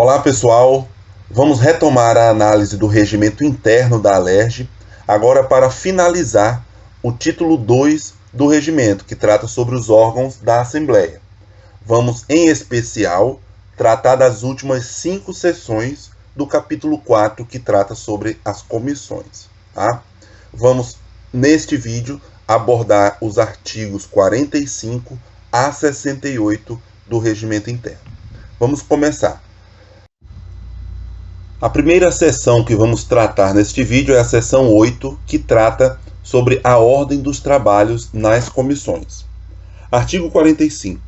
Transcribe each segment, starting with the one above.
Olá pessoal, vamos retomar a análise do regimento interno da Alerj, agora para finalizar o título 2 do regimento, que trata sobre os órgãos da Assembleia. Vamos, em especial, tratar das últimas 5 sessões do capítulo 4, que trata sobre as comissões. Tá? Vamos, neste vídeo, abordar os artigos 45 a 68 do regimento interno. Vamos começar. A primeira seção que vamos tratar neste vídeo é a seção 8, que trata sobre a ordem dos trabalhos nas comissões. Artigo 45.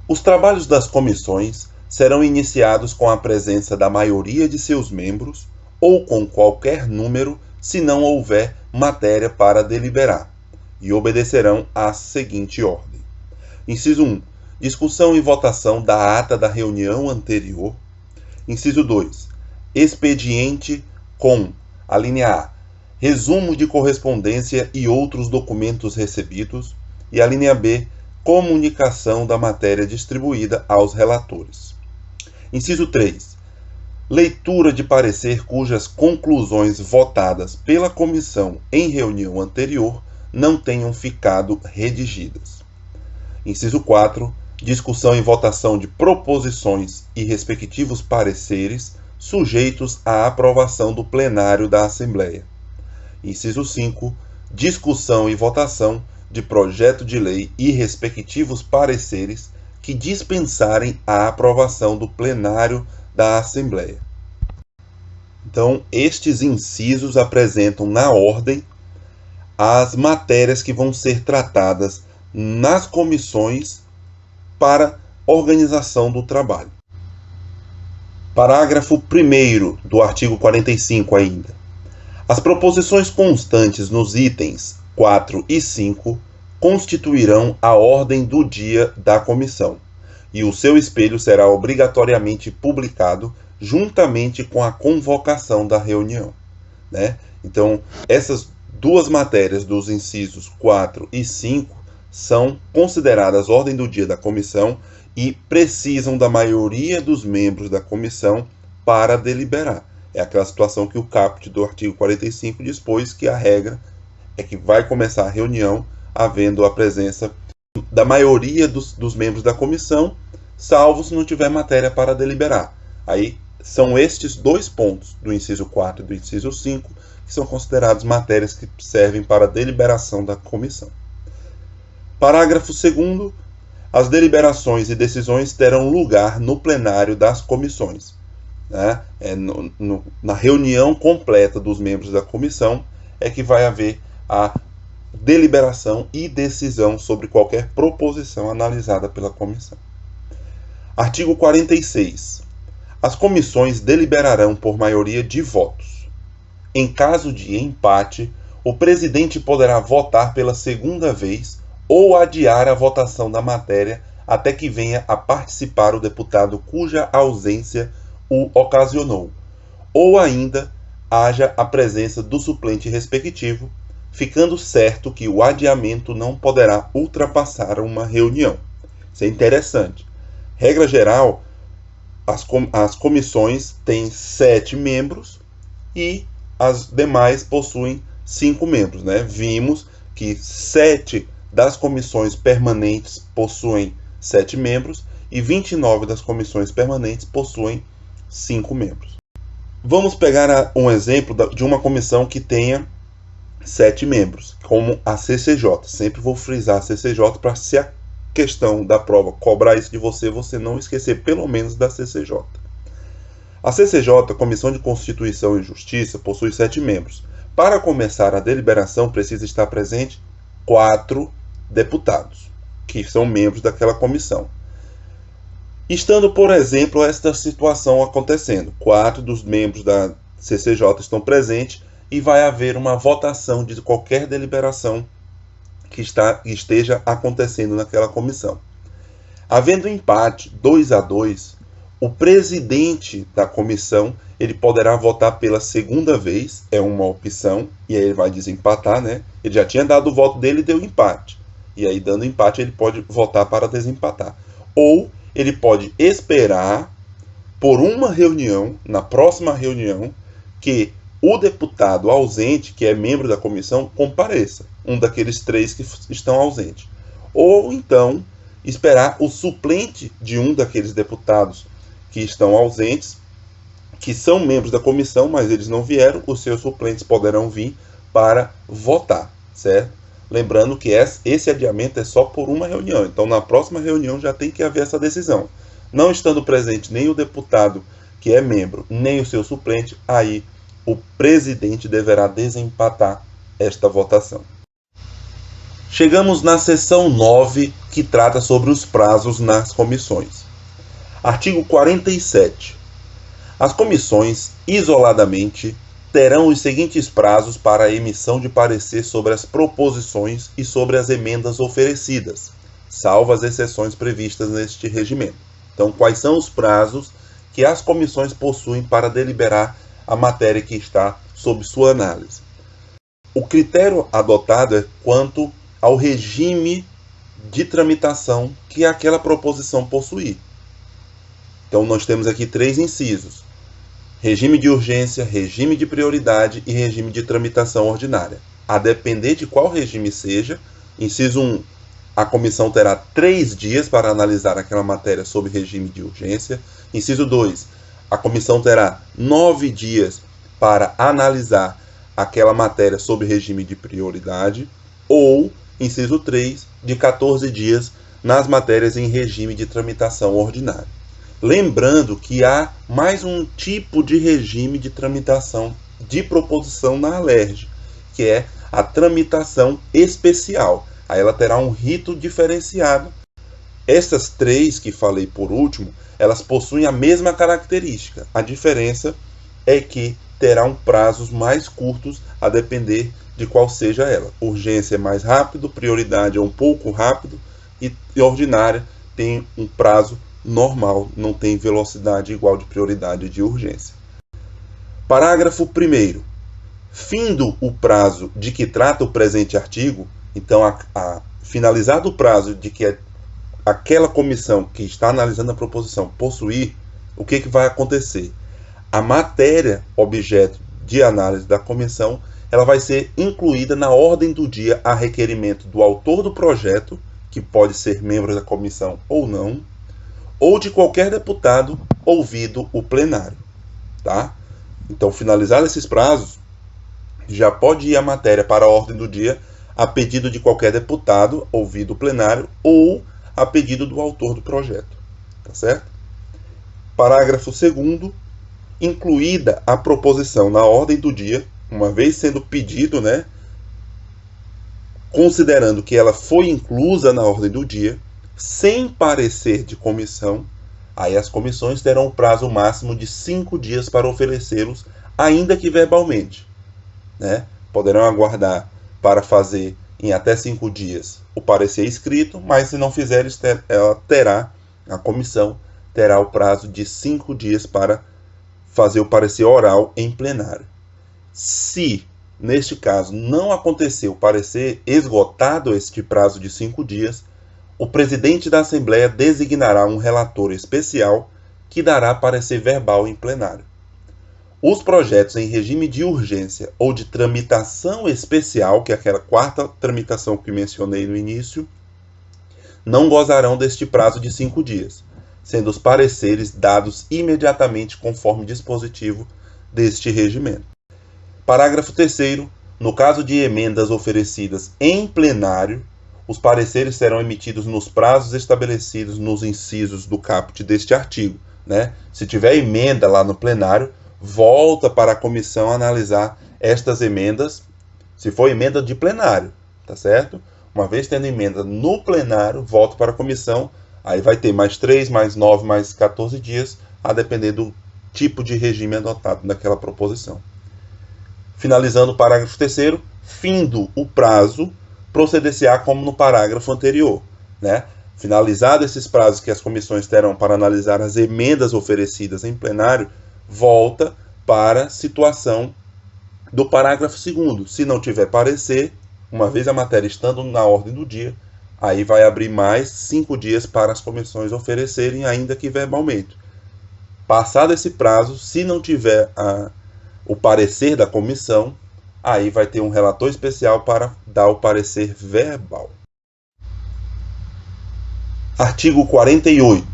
Os trabalhos das comissões serão iniciados com a presença da maioria de seus membros ou com qualquer número, se não houver matéria para deliberar, e obedecerão à seguinte ordem. Inciso 1. Discussão e votação da ata da reunião anterior. Inciso 2. Expediente com, a linha A, resumo de correspondência e outros documentos recebidos, e a linha B, comunicação da matéria distribuída aos relatores. Inciso 3. Leitura de parecer cujas conclusões votadas pela comissão em reunião anterior não tenham ficado redigidas. Inciso 4. Discussão e votação de proposições e respectivos pareceres sujeitos à aprovação do plenário da Assembleia. Inciso 5. Discussão e votação de projeto de lei e respectivos pareceres que dispensarem a aprovação do plenário da Assembleia. Então, estes incisos apresentam na ordem as matérias que vão ser tratadas nas comissões para organização do trabalho. Parágrafo 1º do artigo 45 ainda. As proposições constantes nos itens 4 e 5 constituirão a ordem do dia da comissão, e o seu espelho será obrigatoriamente publicado juntamente com a convocação da reunião. Né? Então, essas duas matérias dos incisos 4 e 5 são consideradas ordem do dia da comissão e precisam da maioria dos membros da comissão para deliberar. É aquela situação que o caput do artigo 45 dispôs que a regra é que vai começar a reunião havendo a presença da maioria dos membros da comissão, salvo se não tiver matéria para deliberar. Aí são estes dois pontos, do inciso 4 e do inciso 5, que são considerados matérias que servem para a deliberação da comissão. Parágrafo 2º. As deliberações e decisões terão lugar no plenário das comissões. Né? Na reunião completa dos membros da comissão é que vai haver a deliberação e decisão sobre qualquer proposição analisada pela comissão. Artigo 46. As comissões deliberarão por maioria de votos. Em caso de empate, o presidente poderá votar pela segunda vez ou adiar a votação da matéria até que venha a participar o deputado cuja ausência o ocasionou, ou ainda haja a presença do suplente respectivo, ficando certo que o adiamento não poderá ultrapassar uma reunião. Isso é interessante. Regra geral, as comissões têm 7 membros e as demais possuem 5 membros. Né? Vimos que 7 das comissões permanentes possuem 7 membros e 29 das comissões permanentes possuem 5 membros. Vamos pegar um exemplo de uma comissão que tenha 7 membros, como a CCJ. Sempre vou frisar a CCJ para, se a questão da prova cobrar isso de você, você não esquecer pelo menos da CCJ. A CCJ, Comissão de Constituição e Justiça, possui 7 membros. Para começar a deliberação, precisa estar presente 4 deputados, que são membros daquela comissão. Estando, por exemplo, esta situação acontecendo, 4 dos membros da CCJ estão presentes e vai haver uma votação de qualquer deliberação que esteja acontecendo naquela comissão. Havendo empate 2-2, o presidente da comissão ele poderá votar pela segunda vez, é uma opção, e aí ele vai desempatar, né? Ele já tinha dado o voto dele e deu empate. E aí, dando empate, ele pode votar para desempatar. Ou ele pode esperar por uma reunião, na próxima reunião, que o deputado ausente, que é membro da comissão, compareça, um daqueles 3 que estão ausentes. Ou então, esperar o suplente de um daqueles deputados que estão ausentes, que são membros da comissão, mas eles não vieram, os seus suplentes poderão vir para votar, certo? Lembrando que esse adiamento é só por uma reunião, então na próxima reunião já tem que haver essa decisão. Não estando presente nem o deputado que é membro, nem o seu suplente, aí o presidente deverá desempatar esta votação. Chegamos na seção 9, que trata sobre os prazos nas comissões. Artigo 47. As comissões, isoladamente, terão os seguintes prazos para a emissão de parecer sobre as proposições e sobre as emendas oferecidas, salvo as exceções previstas neste regimento. Então, quais são os prazos que as comissões possuem para deliberar a matéria que está sob sua análise? O critério adotado é quanto ao regime de tramitação que aquela proposição possuir. Então, nós temos aqui 3 incisos: regime de urgência, regime de prioridade e regime de tramitação ordinária. A depender de qual regime seja, inciso 1, a comissão terá 3 dias para analisar aquela matéria sob regime de urgência. Inciso 2, a comissão terá 9 dias para analisar aquela matéria sob regime de prioridade. Ou, inciso 3, de 14 dias nas matérias em regime de tramitação ordinária. Lembrando que há mais um tipo de regime de tramitação de proposição na Alerj, que é a tramitação especial. Aí ela terá um rito diferenciado. Essas 3 que falei por último, elas possuem a mesma característica. A diferença é que terão prazos mais curtos a depender de qual seja ela. Urgência é mais rápido, prioridade é um pouco rápido e ordinária tem um prazo normal, não tem velocidade igual de prioridade e de urgência. Parágrafo 1º. Findo o prazo de que trata o presente artigo, então, finalizado o prazo de que aquela comissão que está analisando a proposição possuir, o que vai acontecer? A matéria objeto de análise da comissão, ela vai ser incluída na ordem do dia a requerimento do autor do projeto, que pode ser membro da comissão ou não, ou de qualquer deputado ouvido o plenário. Tá? Então, finalizados esses prazos, já pode ir a matéria para a ordem do dia a pedido de qualquer deputado ouvido o plenário ou a pedido do autor do projeto. Tá certo? Parágrafo 2º. Incluída a proposição na ordem do dia, uma vez sendo pedido, considerando que ela foi inclusa na ordem do dia, sem parecer de comissão, aí as comissões terão um prazo máximo de 5 dias para oferecê-los, ainda que verbalmente. Poderão aguardar para fazer em até 5 dias o parecer escrito, mas se não fizer, a comissão terá o prazo de 5 dias para fazer o parecer oral em plenário. Se, neste caso, não acontecer o parecer, esgotado este prazo de 5 dias, o presidente da Assembleia designará um relator especial que dará parecer verbal em plenário. Os projetos em regime de urgência ou de tramitação especial, que é aquela 4ª tramitação que mencionei no início, não gozarão deste prazo de 5 dias, sendo os pareceres dados imediatamente conforme dispositivo deste regimento. Parágrafo 3º. No caso de emendas oferecidas em plenário, os pareceres serão emitidos nos prazos estabelecidos nos incisos do caput deste artigo. Se tiver emenda lá no plenário, volta para a comissão analisar estas emendas, se for emenda de plenário, tá certo? Uma vez tendo emenda no plenário, volta para a comissão, aí vai ter mais 3, mais 9, mais 14 dias, a depender do tipo de regime adotado naquela proposição. Finalizando o parágrafo 3º, findo o prazo, proceder-se-á como no parágrafo anterior. Finalizados esses prazos que as comissões terão para analisar as emendas oferecidas em plenário, volta para a situação do parágrafo 2º. Se não tiver parecer, uma vez a matéria estando na ordem do dia, aí vai abrir mais 5 dias para as comissões oferecerem, ainda que verbalmente. Passado esse prazo, se não tiver o parecer da comissão, aí vai ter um relator especial para dar o parecer verbal. Artigo 48.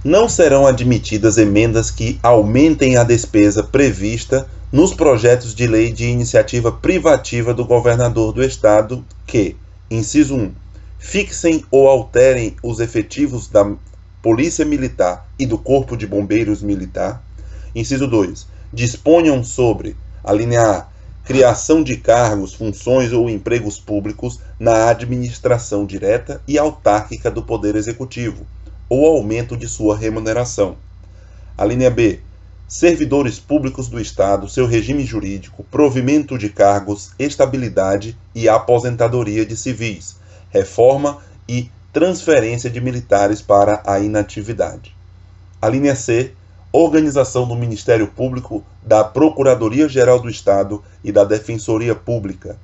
Não serão admitidas emendas que aumentem a despesa prevista nos projetos de lei de iniciativa privativa do governador do Estado que, inciso 1, fixem ou alterem os efetivos da Polícia Militar e do Corpo de Bombeiros Militar. Inciso 2, disponham sobre, a linha A, criação de cargos, funções ou empregos públicos na administração direta e autárquica do Poder Executivo, ou aumento de sua remuneração. A linha B, servidores públicos do Estado, seu regime jurídico, provimento de cargos, estabilidade e aposentadoria de civis, reforma e transferência de militares para a inatividade. A linha C, organização do Ministério Público, da Procuradoria-Geral do Estado e da Defensoria Pública.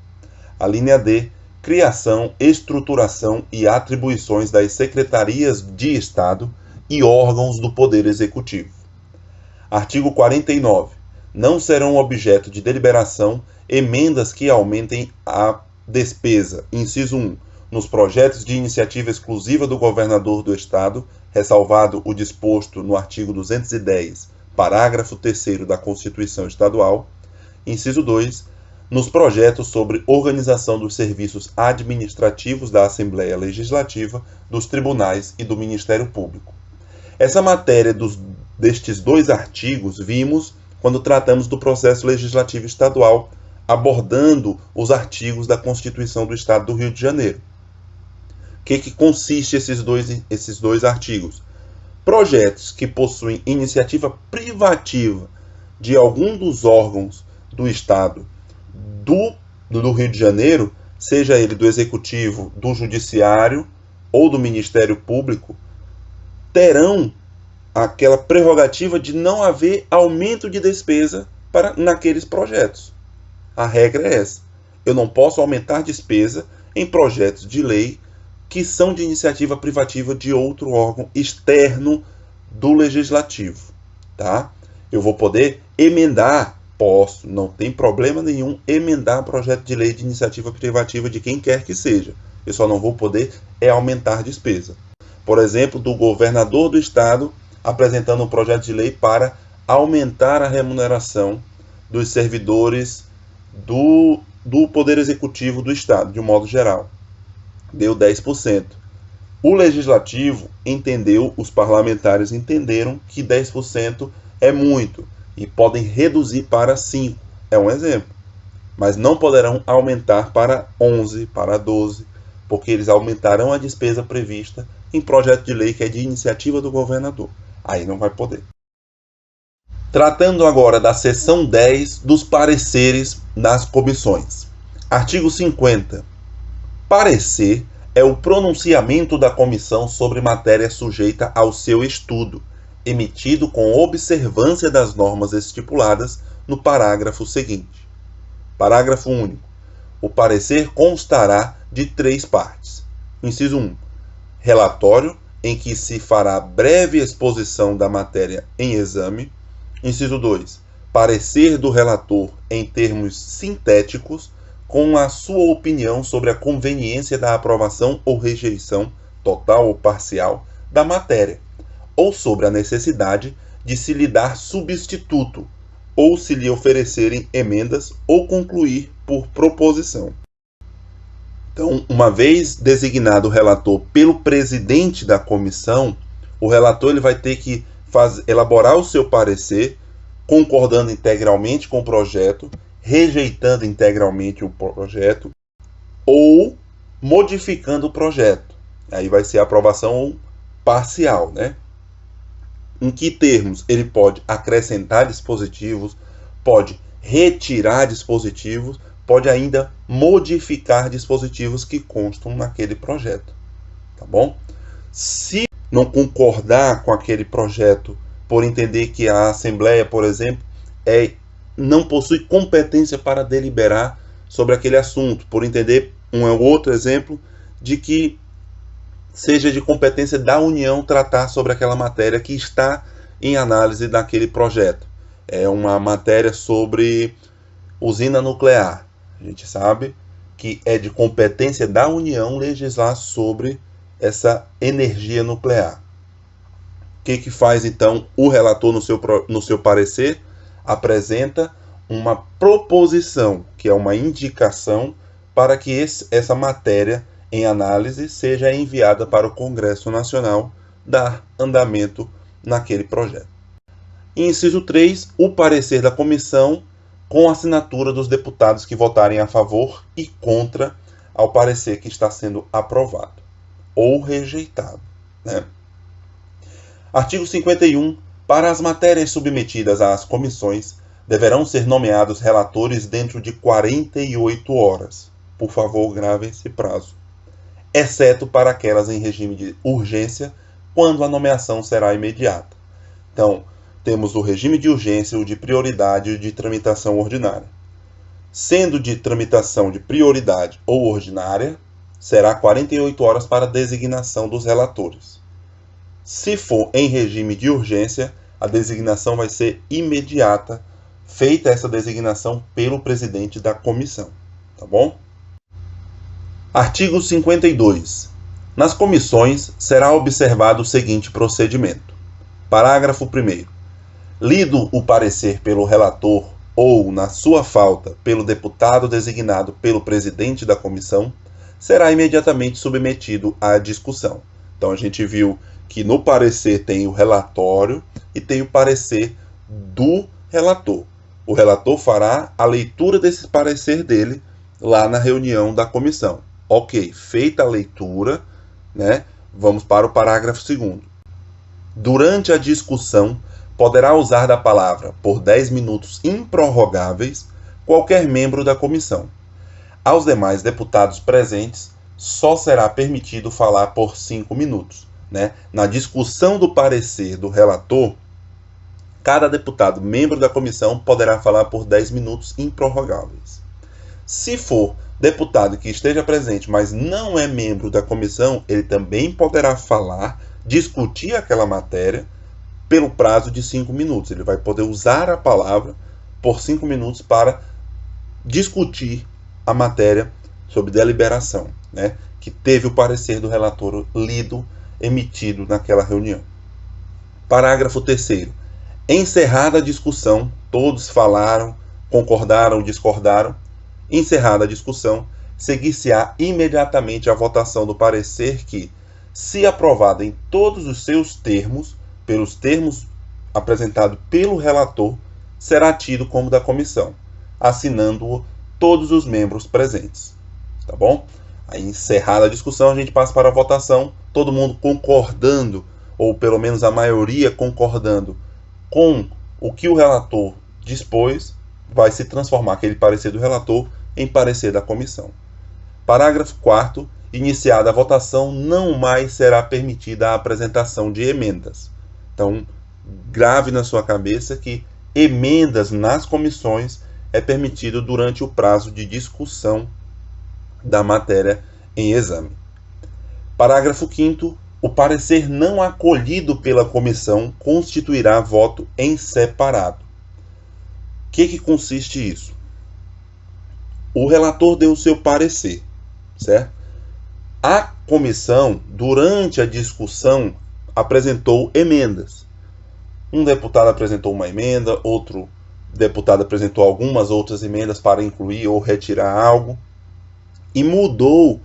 A linha D, criação, estruturação e atribuições das secretarias de Estado e órgãos do Poder Executivo. Artigo 49. Não serão objeto de deliberação emendas que aumentem a despesa, inciso 1, nos projetos de iniciativa exclusiva do governador do Estado, ressalvado o disposto no artigo 210, parágrafo 3º da Constituição Estadual, inciso 2, nos projetos sobre organização dos serviços administrativos da Assembleia Legislativa, dos tribunais e do Ministério Público. Essa matéria destes dois artigos vimos quando tratamos do processo legislativo estadual, abordando os artigos da Constituição do Estado do Rio de Janeiro. O que consiste esses dois artigos? Projetos que possuem iniciativa privativa de algum dos órgãos do Estado do Rio de Janeiro, seja ele do Executivo, do Judiciário ou do Ministério Público, terão aquela prerrogativa de não haver aumento de despesa naqueles projetos. A regra é essa. Eu não posso aumentar despesa em projetos de lei que são de iniciativa privativa de outro órgão externo do Legislativo. Tá? Eu vou poder emendar. Posso, não tem problema nenhum emendar projeto de lei de iniciativa privativa de quem quer que seja. Eu só não vou poder aumentar despesa. Por exemplo, do governador do Estado apresentando um projeto de lei para aumentar a remuneração dos servidores do Poder Executivo do Estado, de um modo geral. Deu 10%. O Legislativo entendeu, os parlamentares entenderam que 10% é muito e podem reduzir para 5%. É um exemplo. Mas não poderão aumentar para 11%, para 12%, porque eles aumentarão a despesa prevista em projeto de lei que é de iniciativa do governador. Aí não vai poder. Tratando agora da seção 10 dos pareceres das comissões. Artigo 50. Parecer é o pronunciamento da comissão sobre matéria sujeita ao seu estudo, emitido com observância das normas estipuladas no parágrafo seguinte. Parágrafo único. O parecer constará de 3 partes. Inciso 1. Relatório, em que se fará breve exposição da matéria em exame. Inciso 2. Parecer do relator em termos sintéticos, com a sua opinião sobre a conveniência da aprovação ou rejeição, total ou parcial, da matéria, ou sobre a necessidade de se lhe dar substituto, ou se lhe oferecerem emendas, ou concluir por proposição. Então, uma vez designado o relator pelo presidente da comissão, o relator ele vai ter que elaborar o seu parecer, concordando integralmente com o projeto, rejeitando integralmente o projeto ou modificando o projeto. Aí vai ser a aprovação parcial, né? Em que termos? Ele pode acrescentar dispositivos, pode retirar dispositivos, pode ainda modificar dispositivos que constam naquele projeto. Tá bom? Se não concordar com aquele projeto, por entender que a Assembleia, por exemplo, não possui competência para deliberar sobre aquele assunto, por entender um outro exemplo de que seja de competência da União tratar sobre aquela matéria que está em análise daquele projeto. É uma matéria sobre usina nuclear. A gente sabe que é de competência da União legislar sobre essa energia nuclear. O que faz então o relator no seu parecer? Apresenta uma proposição, que é uma indicação para que essa matéria em análise seja enviada para o Congresso Nacional dar andamento naquele projeto. Inciso 3, o parecer da comissão com assinatura dos deputados que votarem a favor e contra ao parecer que está sendo aprovado ou rejeitado, né? Artigo 51. Para as matérias submetidas às comissões, deverão ser nomeados relatores dentro de 48 horas. Por favor, grave esse prazo. Exceto para aquelas em regime de urgência, quando a nomeação será imediata. Então, temos o regime de urgência, o de prioridade e o de tramitação ordinária. Sendo de tramitação de prioridade ou ordinária, será 48 horas para a designação dos relatores. Se for em regime de urgência, a designação vai ser imediata, feita essa designação pelo presidente da comissão. Tá bom? Artigo 52. Nas comissões será observado o seguinte procedimento. Parágrafo 1º. Lido o parecer pelo relator ou, na sua falta, pelo deputado designado pelo presidente da comissão, será imediatamente submetido à discussão. Então a gente viu que no parecer tem o relatório e tem o parecer do relator. O relator fará a leitura desse parecer dele lá na reunião da comissão. Ok, feita a leitura, né, vamos para o parágrafo 2º. Durante a discussão, poderá usar da palavra por 10 minutos improrrogáveis qualquer membro da comissão. Aos demais deputados presentes, só será permitido falar por 5 minutos. Né? Na discussão do parecer do relator, cada deputado membro da comissão poderá falar por 10 minutos improrrogáveis. Se for deputado que esteja presente, mas não é membro da comissão, ele também poderá falar, discutir aquela matéria pelo prazo de 5 minutos. Ele vai poder usar a palavra por 5 minutos para discutir a matéria sobre deliberação, né? Que teve o parecer do relator lido, emitido naquela reunião. Parágrafo 3º. Encerrada a discussão, todos falaram, concordaram, discordaram. Encerrada a discussão, seguir-se-á imediatamente a votação do parecer que, se aprovado em todos os seus termos, pelos termos apresentados pelo relator, será tido como da comissão, assinando-o todos os membros presentes. Tá bom? Aí, encerrada a discussão, a gente passa para a votação, todo mundo concordando, ou pelo menos a maioria concordando com o que o relator dispôs, vai se transformar aquele parecer do relator em parecer da comissão. Parágrafo 4º. Iniciada a votação, não mais será permitida a apresentação de emendas. Então, grave na sua cabeça que emendas nas comissões é permitido durante o prazo de discussão da matéria em exame. Parágrafo 5º. O parecer não acolhido pela comissão constituirá voto em separado. O que consiste isso? O relator deu o seu parecer, certo? A comissão, durante a discussão, apresentou emendas. Um deputado apresentou uma emenda, outro deputado apresentou algumas outras emendas para incluir ou retirar algo, e mudou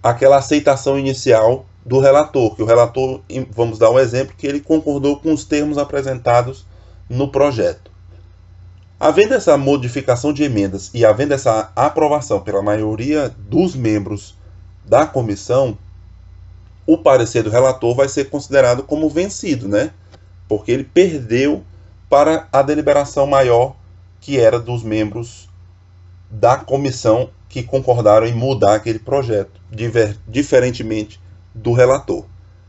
aquela aceitação inicial do relator, que o relator, vamos dar um exemplo, que ele concordou com os termos apresentados no projeto. Havendo essa modificação de emendas e havendo essa aprovação pela maioria dos membros da comissão, o parecer do relator vai ser considerado como vencido, né? Porque ele perdeu para a deliberação maior, que era dos membros da comissão que concordaram em mudar aquele projeto, diferentemente do relator.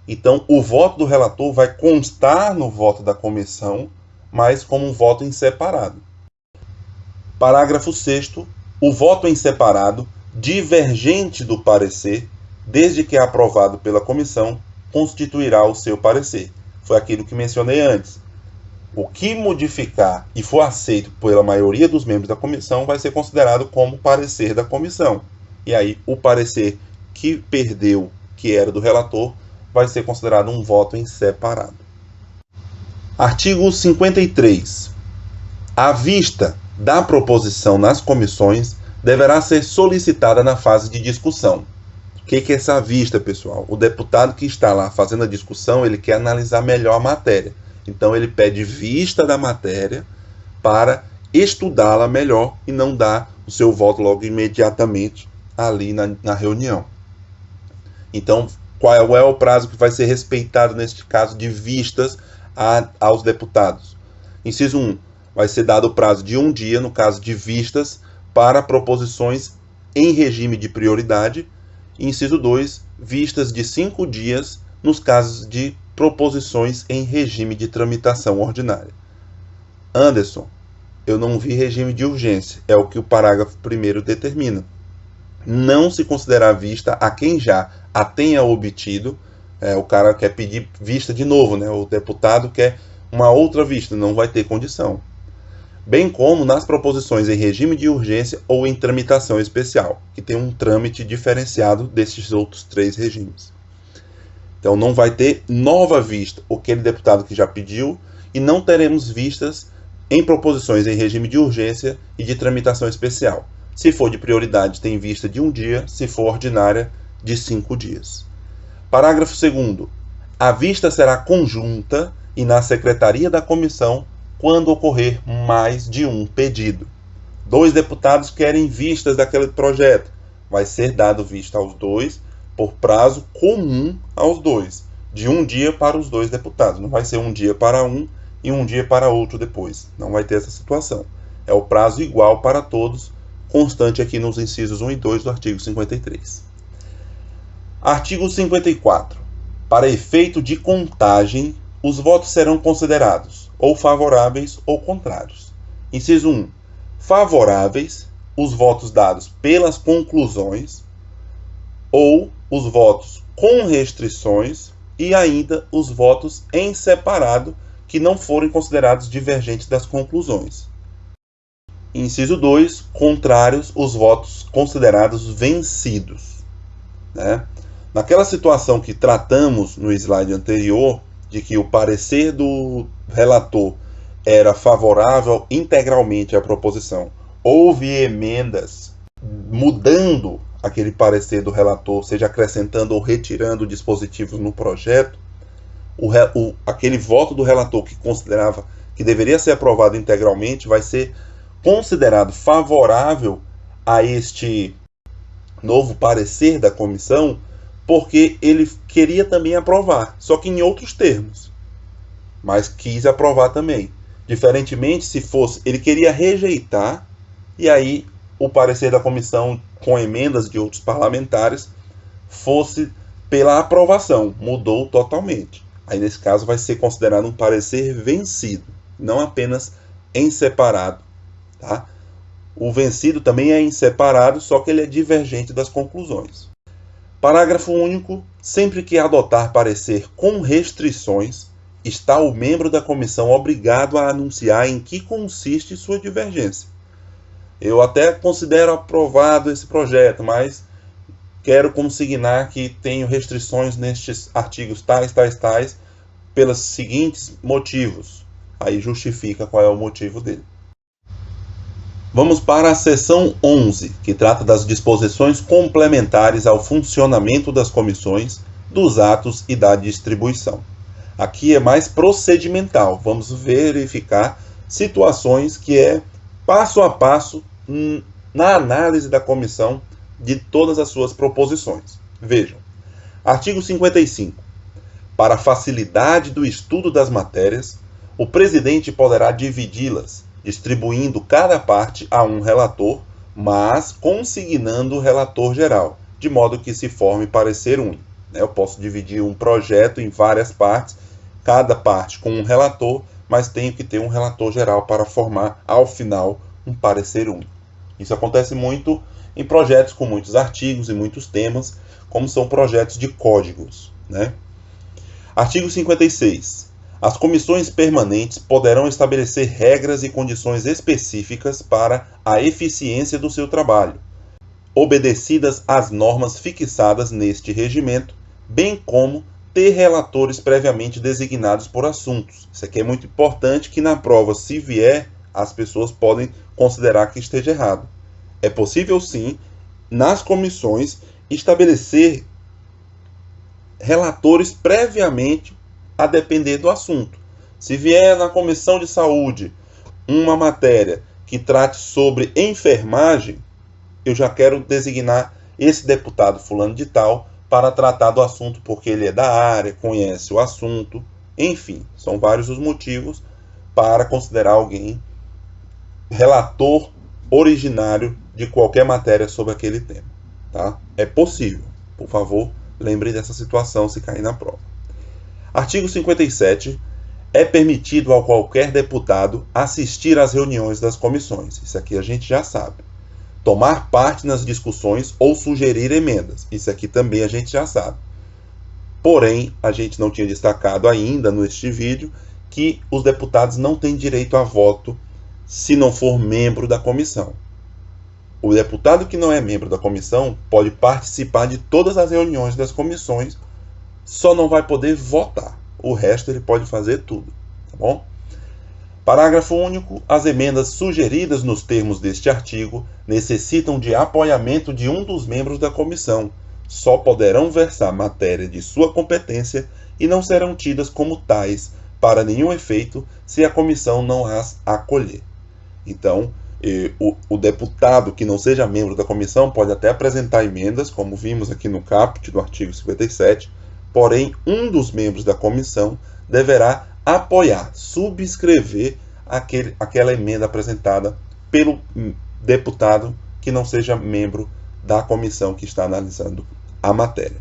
Então, o voto do relator vai constar no voto da comissão, mas como um voto em separado. Parágrafo 6º. O voto em separado, divergente do parecer, desde que aprovado pela comissão, constituirá o seu parecer. Foi aquilo que mencionei antes. O que modificar e for aceito pela maioria dos membros da comissão vai ser considerado como parecer da comissão. E aí o parecer que perdeu, que era do relator, vai ser considerado um voto em separado. Artigo 53. A vista da proposição nas comissões deverá ser solicitada na fase de discussão. O que é essa vista, pessoal? O deputado que está lá fazendo a discussão, ele quer analisar melhor a matéria. Então ele pede vista da matéria para estudá-la melhor e não dar o seu voto logo imediatamente ali na reunião. Então, qual é o prazo que vai ser respeitado neste caso de vistas aos deputados? Inciso 1. Vai ser dado o prazo de 1 dia, no caso de vistas, para proposições em regime de prioridade. Inciso 2. Vistas de 5 dias nos casos de proposições em regime de tramitação ordinária. Anderson, eu não vi regime de urgência. É o que o parágrafo 1º determina. Não se considerar vista a quem já a tenha obtido. O cara quer pedir vista de novo, né? O deputado quer uma outra vista, não vai ter condição. Bem como nas proposições em regime de urgência ou em tramitação especial, que tem um trâmite diferenciado desses outros 3 regimes. Então não vai ter nova vista aquele deputado que já pediu, e não teremos vistas em proposições em regime de urgência e de tramitação especial. Se for de prioridade, tem vista de 1 dia, se for ordinária, de 5 dias. Parágrafo 2º. A vista será conjunta e na secretaria da comissão quando ocorrer mais de um pedido. 2 deputados querem vistas daquele projeto. Vai ser dado vista aos 2 por prazo comum aos 2, de 1 dia para os 2 deputados. Não vai ser 1 dia para um e 1 dia para outro depois. Não vai ter essa situação. É o prazo igual para todos, constante aqui nos incisos 1 e 2 do artigo 53. Artigo 54. Para efeito de contagem, os votos serão considerados ou favoráveis ou contrários. Inciso 1. Favoráveis, os votos dados pelas conclusões, ou os votos com restrições, e ainda os votos em separado que não forem considerados divergentes das conclusões. Inciso 2. Contrários, os votos considerados vencidos. Naquela situação que tratamos no slide anterior, de que o parecer do relator era favorável integralmente à proposição, houve emendas mudando aquele parecer do relator, seja acrescentando ou retirando dispositivos no projeto, aquele voto do relator que considerava que deveria ser aprovado integralmente vai ser considerado favorável a este novo parecer da comissão, porque ele queria também aprovar, só que em outros termos, mas quis aprovar também. Diferentemente, se fosse, ele queria rejeitar, e aí o parecer da comissão, com emendas de outros parlamentares, fosse pela aprovação, mudou totalmente. Aí nesse caso vai ser considerado um parecer vencido, não apenas em separado. Tá? O vencido também é em separado, só que ele é divergente das conclusões. Parágrafo único. Sempre que adotar parecer com restrições, está o membro da comissão obrigado a anunciar em que consiste sua divergência. Eu até considero aprovado esse projeto, mas quero consignar que tenho restrições nestes artigos tais, pelos seguintes motivos. Aí justifica qual é o motivo dele. Vamos para a seção 11, que trata das disposições complementares ao funcionamento das comissões, dos atos e da distribuição. Aqui é mais procedimental. Vamos verificar situações que é passo a passo na análise da comissão de todas as suas proposições. Vejam. Artigo 55. Para facilidade do estudo das matérias, o presidente poderá dividi-las, distribuindo cada parte a um relator, mas consignando o relator geral, de modo que se forme parecer único. Eu posso dividir um projeto em várias partes, cada parte com um relator, mas tenho que ter um relator geral para formar, ao final, um parecer único. Isso acontece muito em projetos com muitos artigos e muitos temas, como são projetos de códigos. Artigo 56. As comissões permanentes poderão estabelecer regras e condições específicas para a eficiência do seu trabalho, obedecidas às normas fixadas neste regimento, bem como ter relatores previamente designados por assuntos. Isso aqui é muito importante, que na prova, se vier, as pessoas podem considerar que esteja errado. É possível sim, nas comissões, estabelecer relatores previamente a depender do assunto. Se vier na comissão de saúde uma matéria que trate sobre enfermagem, eu já quero designar esse deputado fulano de tal para tratar do assunto, porque ele é da área, conhece o assunto, enfim, são vários os motivos para considerar alguém relator originário de qualquer matéria sobre aquele tema, tá? É possível, por favor, lembre dessa situação se cair na prova. Artigo 57. É permitido a qualquer deputado assistir às reuniões das comissões. Isso aqui a gente já sabe. Tomar parte nas discussões ou sugerir emendas. Isso aqui também a gente já sabe. Porém, a gente não tinha destacado ainda neste vídeo que os deputados não têm direito a voto se não for membro da comissão. O deputado que não é membro da comissão pode participar de todas as reuniões das comissões, só não vai poder votar. O resto ele pode fazer tudo, tá bom? Parágrafo único. As emendas sugeridas nos termos deste artigo necessitam de apoiamento de um dos membros da comissão. Só poderão versar matéria de sua competência e não serão tidas como tais para nenhum efeito se a comissão não as acolher. Então, o deputado que não seja membro da comissão pode até apresentar emendas, como vimos aqui no caput do artigo 57, porém, um dos membros da comissão deverá apoiar, subscrever aquela emenda apresentada pelo deputado que não seja membro da comissão que está analisando a matéria.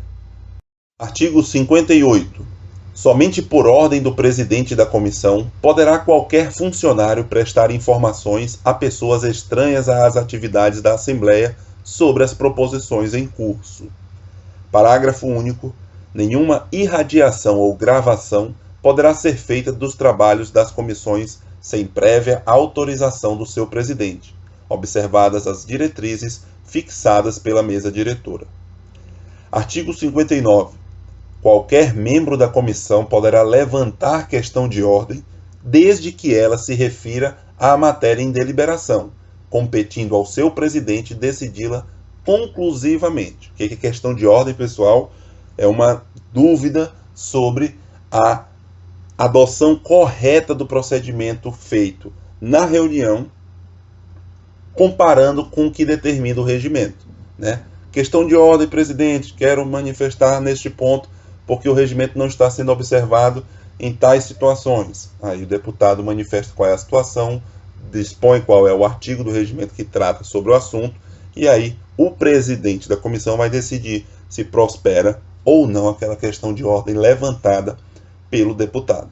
Artigo 58. Somente por ordem do presidente da comissão poderá qualquer funcionário prestar informações a pessoas estranhas às atividades da Assembleia sobre as proposições em curso. Parágrafo único. Nenhuma irradiação ou gravação poderá ser feita dos trabalhos das comissões sem prévia autorização do seu presidente, observadas as diretrizes fixadas pela mesa diretora. Artigo 59. Qualquer membro da comissão poderá levantar questão de ordem, desde que ela se refira à matéria em deliberação, competindo ao seu presidente decidi-la conclusivamente. O que é questão de ordem, pessoal? É uma dúvida sobre a adoção correta do procedimento feito na reunião, comparando com o que determina o regimento, né? Questão de ordem, presidente, quero manifestar neste ponto, porque o regimento não está sendo observado em tais situações. Aí o deputado manifesta qual é a situação, dispõe qual é o artigo do regimento que trata sobre o assunto, e aí o presidente da comissão vai decidir se prospera ou não aquela questão de ordem levantada pelo deputado.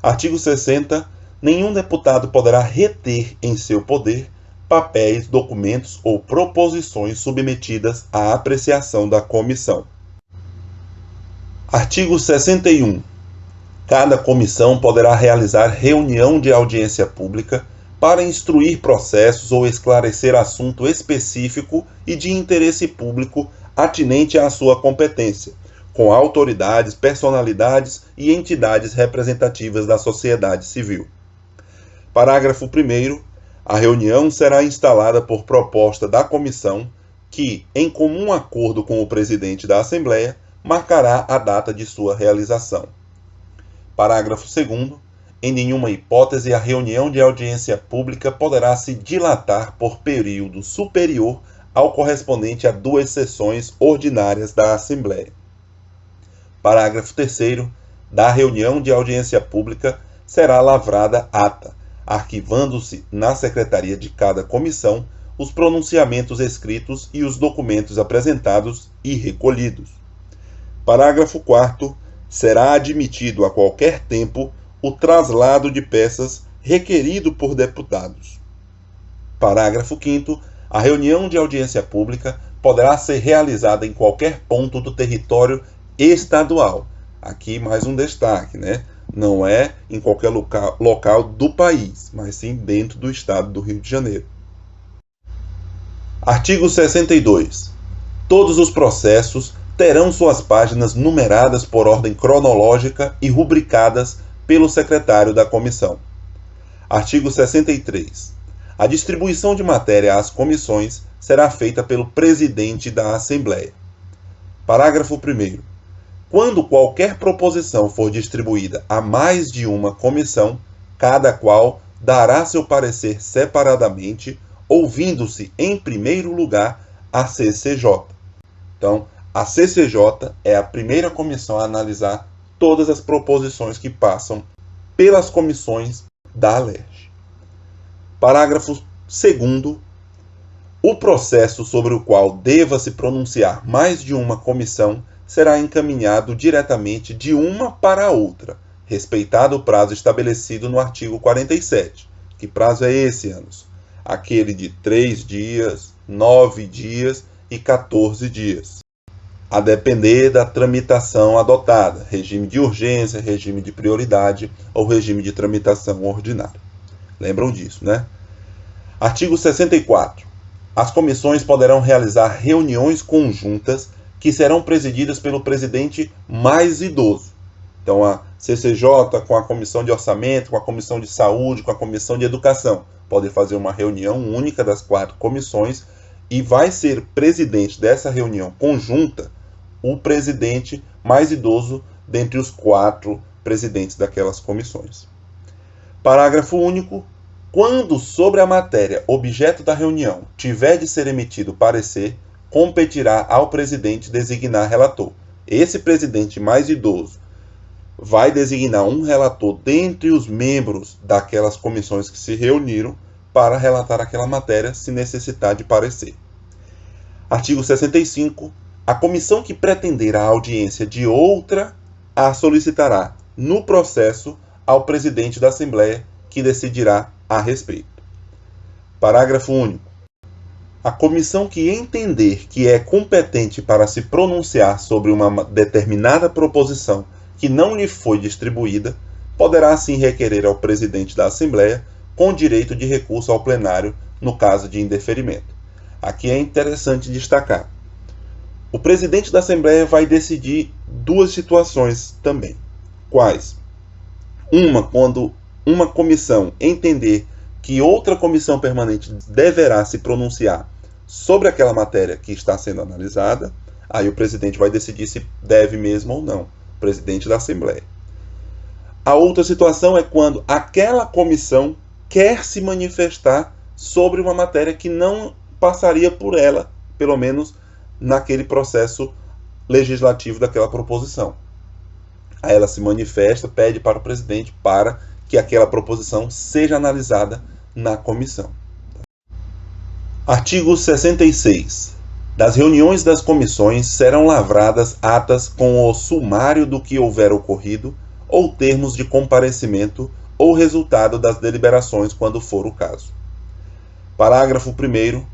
Artigo 60. Nenhum deputado poderá reter em seu poder papéis, documentos ou proposições submetidas à apreciação da comissão. Artigo 61. Cada comissão poderá realizar reunião de audiência pública para instruir processos ou esclarecer assunto específico e de interesse público atinente à sua competência, com autoridades, personalidades e entidades representativas da sociedade civil. Parágrafo 1º. A reunião será instalada por proposta da comissão, que, em comum acordo com o presidente da Assembleia, marcará a data de sua realização. Parágrafo 2º. Em nenhuma hipótese a reunião de audiência pública poderá se dilatar por período superior ao correspondente a 2 sessões ordinárias da Assembleia. Parágrafo 3º. Da reunião de audiência pública será lavrada ata, arquivando-se na secretaria de cada comissão os pronunciamentos escritos e os documentos apresentados e recolhidos. Parágrafo 4º. Será admitido a qualquer tempo o traslado de peças requerido por deputados. Parágrafo 5º. A reunião de audiência pública poderá ser realizada em qualquer ponto do território estadual. Aqui mais um destaque, né? Não é em qualquer local do país, mas sim dentro do estado do Rio de Janeiro. Artigo 62. Todos os processos terão suas páginas numeradas por ordem cronológica e rubricadas pelo secretário da comissão. Artigo 63. A distribuição de matéria às comissões será feita pelo presidente da Assembleia. Parágrafo 1º. Quando qualquer proposição for distribuída a mais de uma comissão, cada qual dará seu parecer separadamente, ouvindo-se em primeiro lugar a CCJ. Então, a CCJ é a primeira comissão a analisar todas as proposições que passam pelas comissões da ALERJ. Parágrafo 2º. O processo sobre o qual deva se pronunciar mais de uma comissão será encaminhado diretamente de uma para a outra, respeitado o prazo estabelecido no artigo 47. Que prazo é esse, Anos? Aquele de 3 dias, 9 dias e 14 dias. A depender da tramitação adotada, regime de urgência, regime de prioridade ou regime de tramitação ordinária. Lembram disso, né? Artigo 64. As comissões poderão realizar reuniões conjuntas que serão presididas pelo presidente mais idoso. Então, a CCJ com a Comissão de Orçamento, com a Comissão de Saúde, com a Comissão de Educação, podem fazer uma reunião única das 4 comissões e vai ser presidente dessa reunião conjunta o presidente mais idoso dentre os 4 presidentes daquelas comissões. Parágrafo único. Quando sobre a matéria objeto da reunião tiver de ser emitido parecer, competirá ao presidente designar relator. Esse presidente mais idoso vai designar um relator dentre os membros daquelas comissões que se reuniram para relatar aquela matéria se necessitar de parecer. Artigo 65. A comissão que pretender a audiência de outra a solicitará no processo ao presidente da Assembleia, que decidirá a respeito. Parágrafo único. A comissão que entender que é competente para se pronunciar sobre uma determinada proposição que não lhe foi distribuída, poderá assim requerer ao presidente da Assembleia com direito de recurso ao plenário no caso de indeferimento. Aqui é interessante destacar. O presidente da Assembleia vai decidir 2 situações também. Quais? Uma, quando uma comissão entender que outra comissão permanente deverá se pronunciar sobre aquela matéria que está sendo analisada, aí o presidente vai decidir se deve mesmo ou não, o presidente da Assembleia. A outra situação é quando aquela comissão quer se manifestar sobre uma matéria que não passaria por ela, pelo menos naquele processo legislativo daquela proposição. Aí ela se manifesta, pede para o presidente para que aquela proposição seja analisada na comissão. Artigo 66. Das reuniões das comissões serão lavradas atas com o sumário do que houver ocorrido, ou termos de comparecimento, ou resultado das deliberações, quando for o caso. Parágrafo 1º.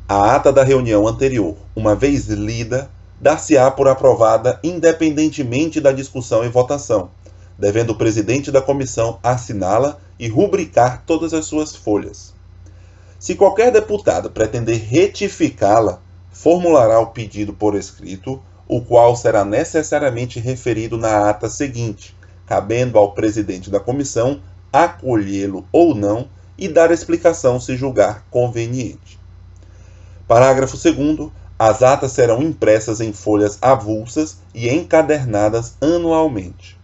A ata da reunião anterior, uma vez lida, dar-se-á por aprovada independentemente da discussão e votação, devendo o presidente da comissão assiná-la e rubricar todas as suas folhas. Se qualquer deputado pretender retificá-la, formulará o pedido por escrito, o qual será necessariamente referido na ata seguinte, cabendo ao presidente da comissão acolhê-lo ou não e dar explicação se julgar conveniente. Parágrafo 2º. As atas serão impressas em folhas avulsas e encadernadas anualmente.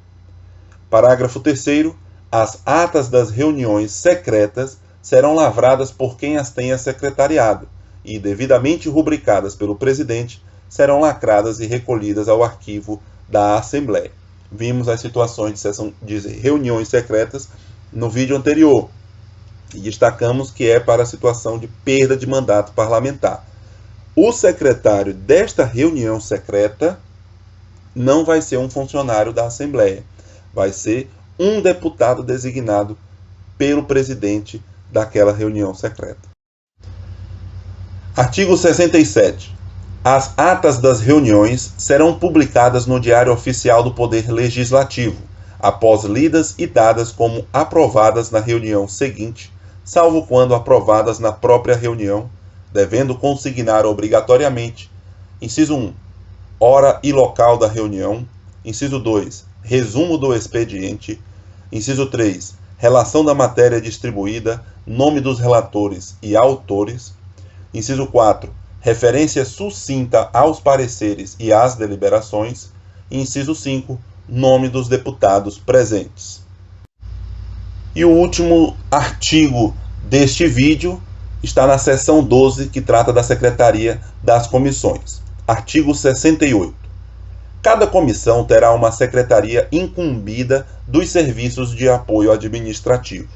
Parágrafo 3º. As atas das reuniões secretas serão lavradas por quem as tenha secretariado e, devidamente rubricadas pelo presidente, serão lacradas e recolhidas ao arquivo da Assembleia. Vimos as situações de reuniões secretas no vídeo anterior e destacamos que é para a situação de perda de mandato parlamentar. O secretário desta reunião secreta não vai ser um funcionário da Assembleia, vai ser um deputado designado pelo presidente daquela reunião secreta. Artigo 67. As atas das reuniões serão publicadas no Diário Oficial do Poder Legislativo, após lidas e dadas como aprovadas na reunião seguinte, salvo quando aprovadas na própria reunião, devendo consignar obrigatoriamente: inciso 1, hora e local da reunião; inciso 2, resumo do expediente; inciso 3, relação da matéria distribuída, nome dos relatores e autores; inciso 4, referência sucinta aos pareceres e às deliberações; e inciso 5, nome dos deputados presentes. E o último artigo deste vídeo está na seção 12, que trata da Secretaria das Comissões. Artigo 68. Cada comissão terá uma secretaria incumbida dos serviços de apoio administrativo.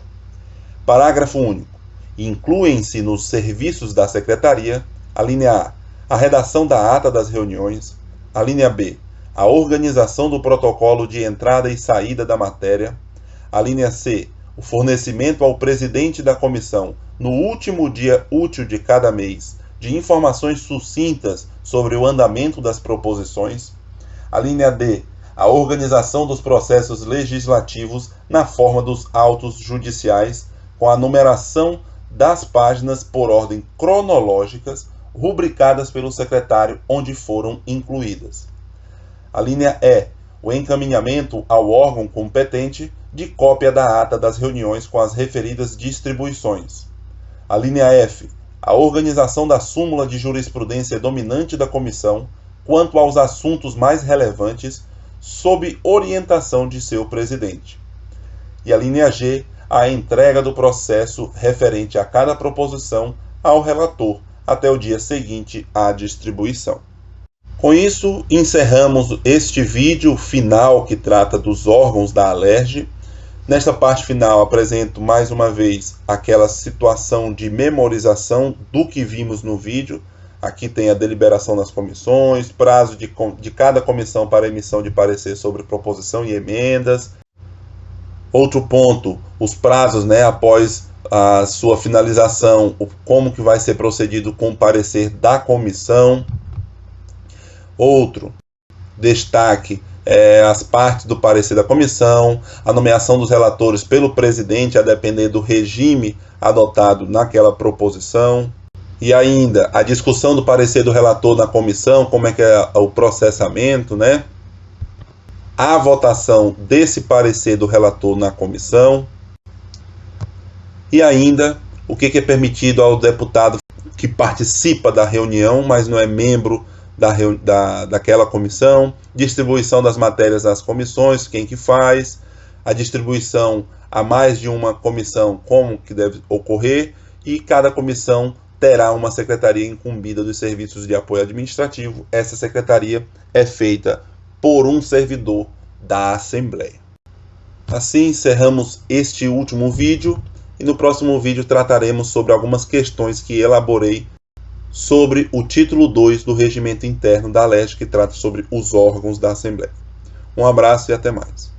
Parágrafo único. Incluem-se nos serviços da secretaria: a linha A, a redação da ata das reuniões; a linha B, a organização do protocolo de entrada e saída da matéria; a linha C, o fornecimento ao presidente da comissão, no último dia útil de cada mês, de informações sucintas sobre o andamento das proposições; a linha D, a organização dos processos legislativos na forma dos autos judiciais, com a numeração das páginas por ordem cronológicas, rubricadas pelo secretário onde foram incluídas; a linha E, o encaminhamento ao órgão competente de cópia da ata das reuniões com as referidas distribuições; a linha F, a organização da súmula de jurisprudência dominante da comissão quanto aos assuntos mais relevantes, sob orientação de seu presidente; e a linha G, a entrega do processo referente a cada proposição ao relator até o dia seguinte à distribuição. Com isso, encerramos este vídeo final que trata dos órgãos da Alerj. Nesta parte final, apresento mais uma vez aquela situação de memorização do que vimos no vídeo. Aqui tem a deliberação das comissões, prazo de cada comissão para emissão de parecer sobre proposição e emendas. Outro ponto, os prazos, após a sua finalização, como que vai ser procedido com o parecer da comissão. Outro destaque as partes do parecer da comissão, a nomeação dos relatores pelo presidente, a depender do regime adotado naquela proposição, e ainda a discussão do parecer do relator na comissão, como é que é o processamento, a votação desse parecer do relator na comissão, e ainda o que é permitido ao deputado que participa da reunião, mas não é membro daquela comissão, distribuição das matérias às comissões, quem que faz, a distribuição a mais de uma comissão, como que deve ocorrer, e cada comissão terá uma secretaria incumbida dos serviços de apoio administrativo. Essa secretaria é feita por um servidor da Assembleia. Assim encerramos este último vídeo, e no próximo vídeo trataremos sobre algumas questões que elaborei sobre o título 2 do Regimento Interno da Alerj, que trata sobre os órgãos da Assembleia. Um abraço e até mais.